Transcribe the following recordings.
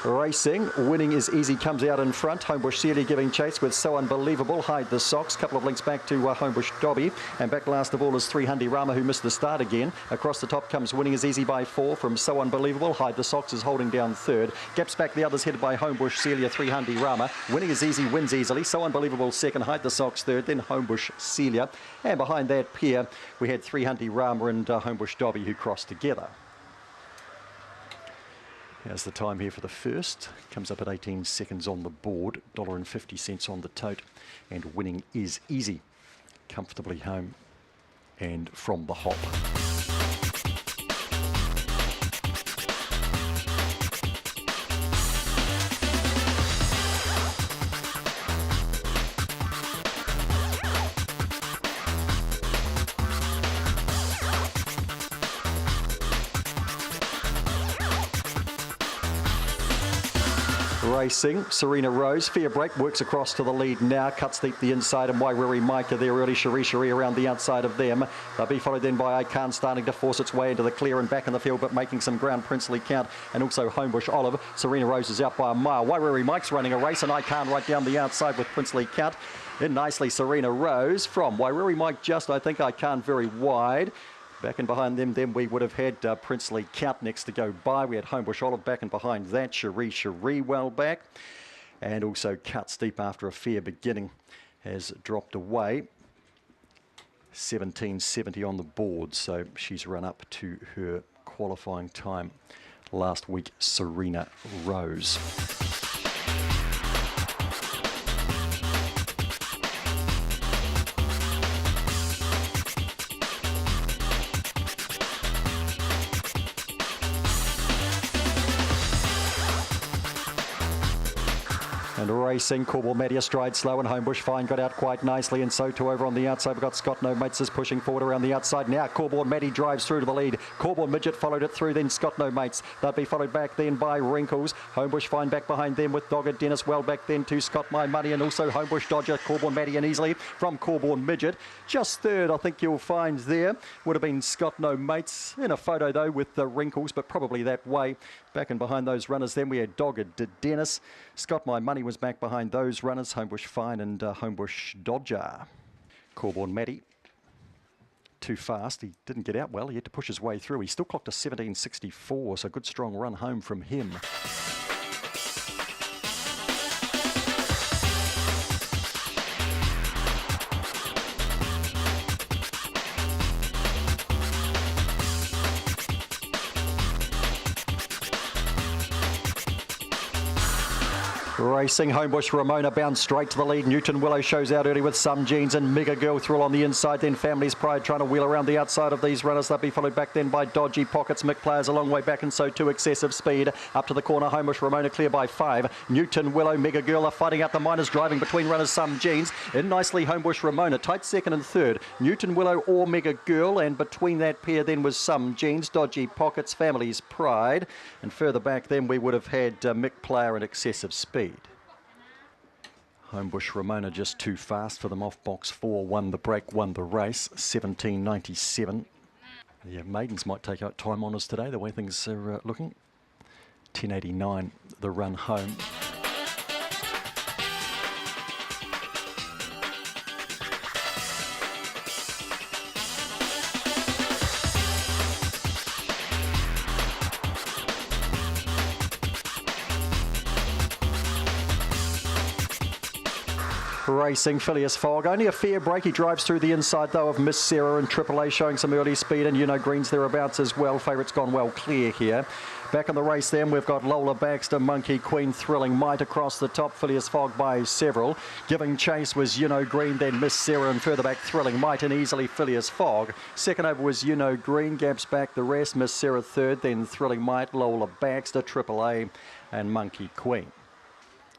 Racing, Winning is Easy comes out in front. Homebush Celia giving chase with So Unbelievable. Hide the Socks, couple of links back to Homebush Dobby. And back last of all is 300 Rama, who missed the start again. Across the top comes Winning is Easy by 4 from So Unbelievable. Hide the Socks is holding down third. Gaps back the others headed by Homebush Celia, 300 Rama. Winning is Easy wins easily. So Unbelievable second. Hide the Socks third. Then Homebush Celia. And behind that pair, we had 300 Rama and Homebush Dobby who crossed together. Here's the time here for the first. Comes up at 18 seconds on the board. $1.50 on the tote. And Winning is Easy. Comfortably home and from the hop. Racing, Serena Rose, fair break, works across to the lead now, cuts deep the inside, and Wairiri Micah there early, Cherie around the outside of them. They'll be followed then by Icon starting to force its way into the clear and back in the field, but making some ground, Princely Count and also Homebush Olive. Serena Rose is out by a mile. Wairiri Mike's running a race, and Icon right down the outside with Princely Count. In nicely Serena Rose from Wairiri Mike just, I think, Icon very wide. Back and behind them, then we would have had Princely Count next to go by. We had Homebush Olive back and behind that. Cherie well back. And also Cut Steep after a fair beginning has dropped away. 17.70 on the board, so she's run up to her qualifying time last week, Serena Rose. And racing, Corboral Matty astride slow, and Homebush Fine got out quite nicely, and so too over on the outside. We've got Scott No Mates is pushing forward around the outside now. Corboral Matty drives through to the lead. Corboral Midget followed it through, then Scott No Mates. They'll be followed back then by Wrinkles. Homebush Fine back behind them with Dogged Dennis well back then to Scott My Money, and also Homebush Dodger, Corboral Matty and easily from Corboral Midget. Just third, I think you'll find there, would have been Scott No Mates in a photo though with the Wrinkles, but probably that way. Back and behind those runners then we had Dogged Dennis. Scott My Money was back behind those runners, Homebush Fine and Homebush Dodger. Corboral Matty, too fast. He didn't get out well. He had to push his way through. He still clocked a 17.64, so good strong run home from him. Racing, Homebush Ramona bound straight to the lead. Newton Willow shows out early with Some Jeans, and Mega Girl Thrill on the inside. Then Family's Pride trying to wheel around the outside of these runners. They'll be followed back then by Dodgy Pockets. Mick Players a long way back, and so too Excessive Speed. Up to the corner, Homebush Ramona clear by 5. Newton Willow, Mega Girl are fighting out the minors, driving between runners Some Jeans. In nicely Homebush Ramona, tight second and third. Newton Willow or Mega Girl, and between that pair then was Some Jeans, Dodgy Pockets, Family's Pride. And further back then we would have had Mick Player and Excessive Speed. Homebush Ramona just too fast for them off box 4, won the break, won the race, 17.97. The maidens might take out time honours today, the way things are looking. 10.89 the run home. Racing, Phileas Fogg, only a fair break. He drives through the inside though of Miss Sarah and Triple A, showing some early speed, and Green's thereabouts as well. Favourite's gone well clear here. Back in the race then we've got Lola Baxter, Monkey Queen, Thrilling Might across the top. Phileas Fogg by several. Giving chase was Green, then Miss Sarah, and further back Thrilling Might, and easily Phileas Fogg. Second over was Green, gaps back the rest. Miss Sarah third, then Thrilling Might, Lola Baxter, Triple A and Monkey Queen.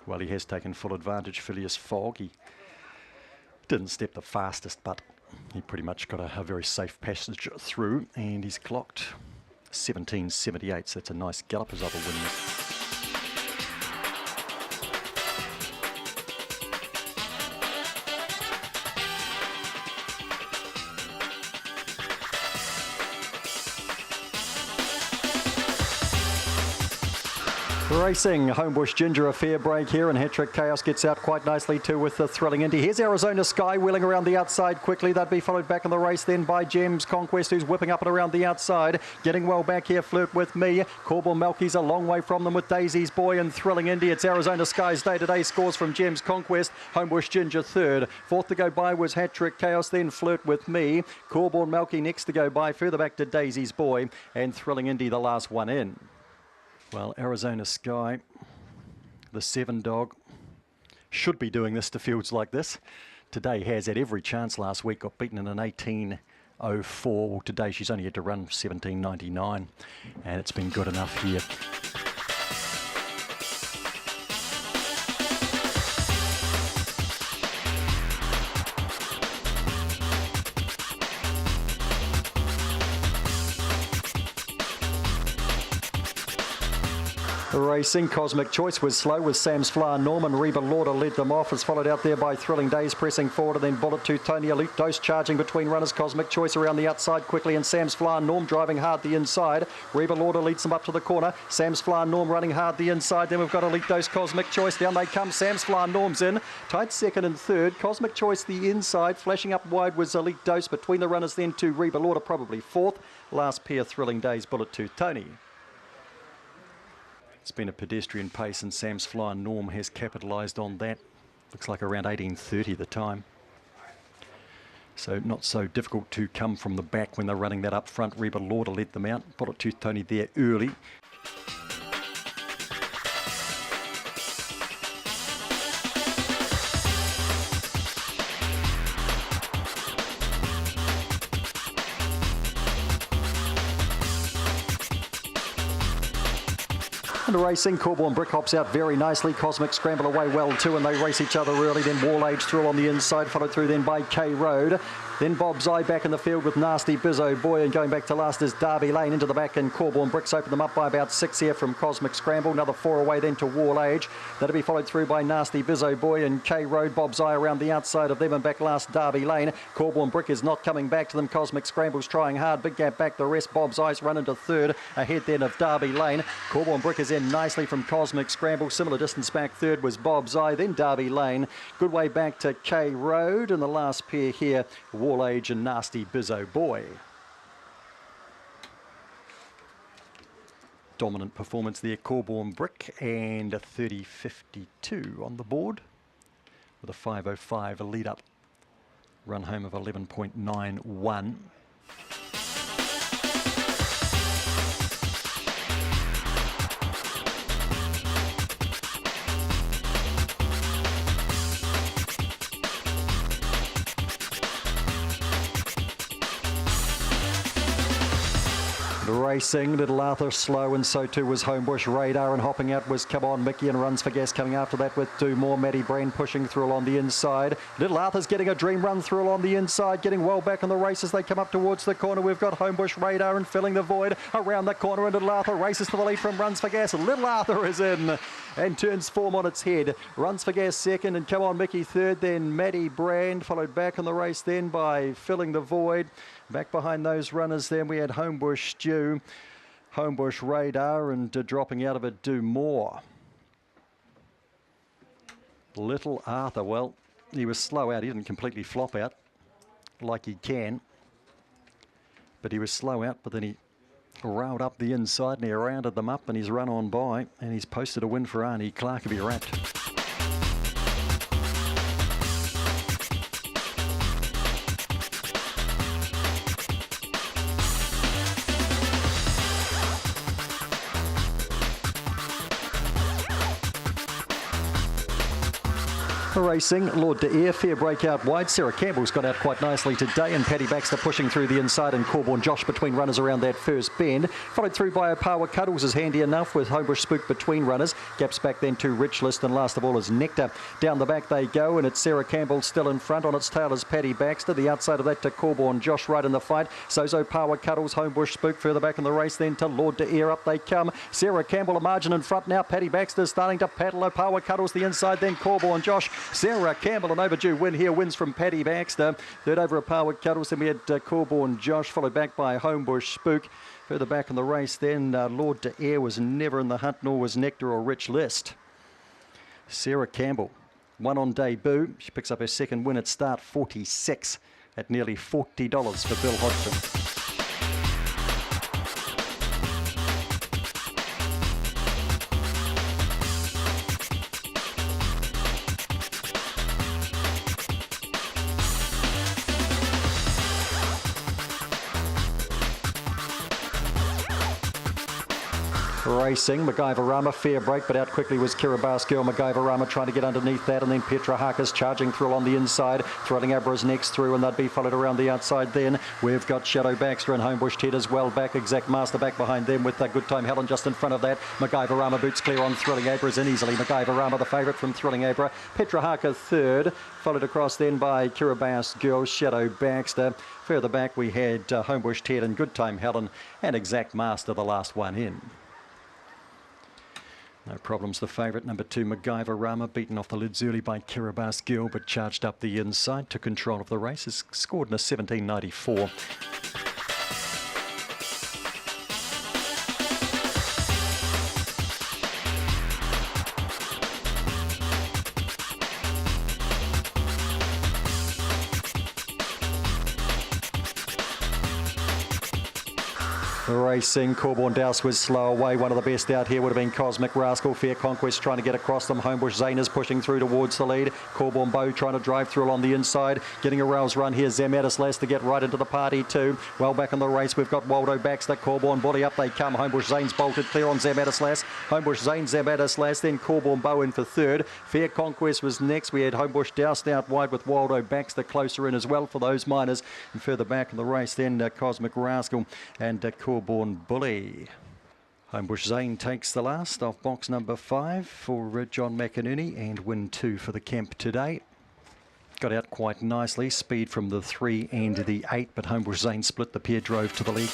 Well, he has taken full advantage, Phileas Fogg. He didn't step the fastest, but he pretty much got a very safe passage through, and he's clocked 17.78, so that's a nice gallop as other winners. Racing, Homebush Ginger, a fair break here, and Hat-Trick Chaos gets out quite nicely too with the Thrilling Indy. Here's Arizona Sky wheeling around the outside quickly. They'd be followed back in the race then by Gems Conquest, who's whipping up and around the outside. Getting well back here, Flirt With Me. Corborn Melky's a long way from them with Daisy's Boy and Thrilling Indy. It's Arizona Sky's day-to-day scores from Gems Conquest. Homebush Ginger third. Fourth to go by was Hat-Trick Chaos, then Flirt With Me. Corborn Melky next to go by, further back to Daisy's Boy, and Thrilling Indy the last one in. Well, Arizona Sky, the 7 dog, should be doing this to fields like this. Today has had every chance. Last week got beaten in an 18.04. Well, today she's only had to run 17.99, and it's been good enough here. Racing, Cosmic Choice was slow with Sam's Flower Norman. Reba Lauder led them off, is followed out there by Thrilling Days pressing forward, and then Bullet Tooth Tony, Elite Dose charging between runners. Cosmic Choice around the outside quickly, and Sam's Flower Norm driving hard the inside. Reba Lauder leads them up to the corner. Sam's Flower Norm running hard the inside. Then we've got Elite Dose, Cosmic Choice. Down they come. Sam's Flower Norm's in. Tight second and third. Cosmic Choice the inside. Flashing up wide was Elite Dose between the runners then to Reba Lauder, probably fourth. Last pair, Thrilling Days, Bullet Tooth Tony. It's been a pedestrian pace, and Sam's Fly Norm has capitalised on that. Looks like around 18:30 the time. So not so difficult to come from the back when they're running that up front. Reba Lauder led them out. Bullet Tooth Tony there early. And racing, Corborn Brick hops out very nicely. Cosmic scramble away well too, and they race each other early. Then Wall Age through on the inside, followed through then by K Road. Then Bob's Eye back in the field with Nasty Bizzo Boy, and going back to last is Derby Lane into the back, and Corborn Bricks open them up by about 6 here from Cosmic Scramble. Another 4 away then to Wall Age. That'll be followed through by Nasty Bizzo Boy and K Road. Bob's Eye around the outside of them, and back last Derby Lane. Corborn Brick is not coming back to them. Cosmic Scramble's trying hard. Big gap back the rest. Bob's Eye's run into third. Ahead then of Derby Lane. Corborn Brick is in nicely from Cosmic Scramble. Similar distance back third was Bob's Eye, then Derby Lane. Good way back to K Road, and the last pair here, Wall Age and Nasty Bizzo Boy. Dominant performance there, Corborn Brick, and a 30.52 on the board with a 5.05, a lead up run home of 11.91. Racing, Little Arthur slow, and so too was Homebush Radar, and hopping out was Come On Mickey, and Runs for Gas coming after that with Do More. Maddie Brand pushing through along the inside. Little Arthur's getting a dream run through along the inside, getting well back in the race as they come up towards the corner. We've got Homebush Radar and Filling the Void around the corner, and Little Arthur races to the lead from Runs for Gas. Little Arthur is in and turns form on its head. Runs for Gas second, and Come On Mickey third, then Maddie Brand followed back in the race then by Filling the Void. Back behind those runners then we had Homebush Stew, Homebush Radar, and dropping out of it Do More. Little Arthur, well, he was slow out. He didn't completely flop out like he can, but he was slow out, but then he railed up the inside and he rounded them up, and he's run on by, and he's posted a win for Arnie Clark. He'll be wrapped. Racing, Lord de Air, fair breakout wide. Sarah Campbell's got out quite nicely today, and Paddy Baxter pushing through the inside, and Corborn Josh between runners around that first bend. Followed through by Opawa Cuddles is handy enough with Homebush Spook between runners. Gaps back then to Rich List, and last of all is Nectar. Down the back they go, and it's Sarah Campbell still in front. On its tail is Paddy Baxter. The outside of that to Corborn Josh right in the fight. So's Opawa Cuddles, Homebush Spook further back in the race then to Lord de Air. Up they come. Sarah Campbell a margin in front now. Paddy Baxter starting to paddle. Opawa Cuddles the inside, then Corborn Josh. Sarah Campbell, an overdue win here, wins from Paddy Baxter. Third over Opawa Cuddles, then we had Corborn Josh, followed back by Homebush Spook. Further back in the race then, Lord to Air was never in the hunt, nor was Nectar or Rich List. Sarah Campbell, won on debut. She picks up her second win at start 46 at nearly $40 for Bill Hodgson. Racing, MacGyver Rama, fair break, but out quickly was Kiribati Girl. MacGyver Rama trying to get underneath that, and then Petra Harkers charging through on the inside. Thrilling Abra's next through, and they'd be followed around the outside then. We've got Shadow Baxter and Homebush Ted as well back. Exact Master back behind them with Good Time Helen just in front of that. MacGyver Rama boots clear on Thrilling Abra's in easily. MacGyver Rama the favourite from Thrilling Abra. Petra Harker third, followed across then by Kiribati Girl, Shadow Baxter. Further back we had Homebush Ted and Good Time Helen, and Exact Master the last one in. No problems, the favourite, number 2, MacGyver Rama, beaten off the lids early by Kiribati Girl, but charged up the inside, took control of the race, has scored in a 17.94. Racing, Corborn Douse was slow away. One of the best out here would have been Cosmic Rascal. Fair Conquest trying to get across them. Homebush Zane is pushing through towards the lead. Corborn Bow trying to drive through along the inside. Getting a rails run here. Zematis Lass to get right into the party too. Well back in the race, we've got Waldo Baxter. Corborn Bully, up they come. Homebush Zane's bolted clear on Zematis Lass. Homebush Zane, Zematis Lass, then Corborn Bow in for third. Fair Conquest was next. We had Homebush Douse out wide with Waldo Baxter closer in as well for those miners. And further back in the race then Cosmic Rascal and Corborn Bully. Homebush Zane takes the last off box number 5 for John McInerney, and win 2 for the camp today. Got out quite nicely, speed from the 3 and the 8, but Homebush Zane split the pair, drove to the lead.